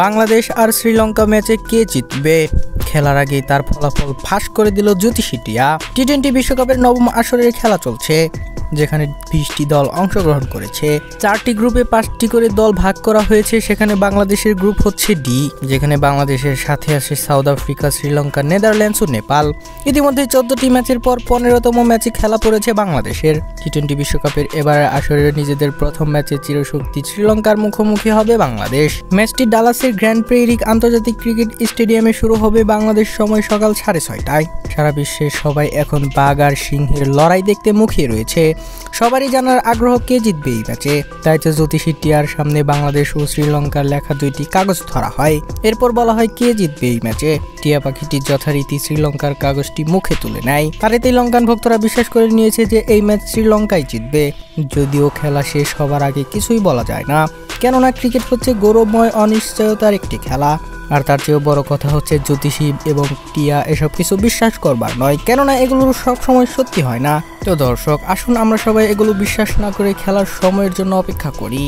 বাংলাদেশ আর শ্রীলঙ্কা ম্যাচে কে জিতবে? খেলার আগেই তার ফলাফল ফাঁস করে দিল জ্যোতিষী টিয়া। টি-20 বিশ্বকাপের নবম আসরের খেলা চলছে, যেখানে 20টি দল অংশগ্রহণ করেছে। 4টি গ্রুপে 5টি করে দল ভাগ করা হয়েছে। সেখানে বাংলাদেশের গ্রুপ হচ্ছে ডি, যেখানে বাংলাদেশের সাথে আছে সাউথ আফ্রিকা, শ্রীলঙ্কা, নেদারল্যান্ডস ও নেপাল। ইতিমধ্যে 14টি ম্যাচের পর 15তম ম্যাচে খেলা পড়েছে বাংলাদেশের। টি-20 বিশ্বকাপের এবারের আসরের নিজেদের প্রথম ম্যাচে চিরশক্তি শ্রীলঙ্কার মুখোমুখি হবে বাংলাদেশ। ম্যাচটি ডালাসের গ্র্যান্ড প্রেরিক আন্তর্জাতিক ক্রিকেট স্টেডিয়ামে শুরু হবে বাংলাদেশ সময় সকাল 6:30টায়। সারা বিশ্বের সবাই এখন বাঘ আর সিংহের লড়াই দেখতে মুখিয়ে রয়েছে। সবারই জানার আগ্রহ কে জিতবে এই ম্যাচে। তাই তো জ্যোতিষী টিয়ার সামনে বাংলাদেশ ও শ্রীলঙ্কার লেখা 2টি কাগজ ধরা হয়। এরপর বলা হয় কে জিতবে এই ম্যাচে। টিয়া পাখিটি যথারীতি শ্রীলঙ্কার কাগজটি মুখে তুলে নেয়। তারেতেই লঙ্কান ভক্তরা বিশ্বাস করে নিয়েছে যে এই ম্যাচ শ্রীলঙ্কাই জিতবে। যদিও খেলা শেষ হবার আগে কিছুই বলা যায় না, কেননা ক্রিকেট হচ্ছে গৌরবময় অনিশ্চয়তার একটি খেলা। আর তার চেয়েও বড় কথা হচ্ছে জ্যোতিষী এবং টিয়া এসব কিছু বিশ্বাস করবার নয়, কেননা এগুলো সব সময় সত্যি হয় না। তো দর্শক, আসুন আমরা সবাই এগুলো বিশ্বাস না করে খেলার সময়ের জন্য অপেক্ষা করি।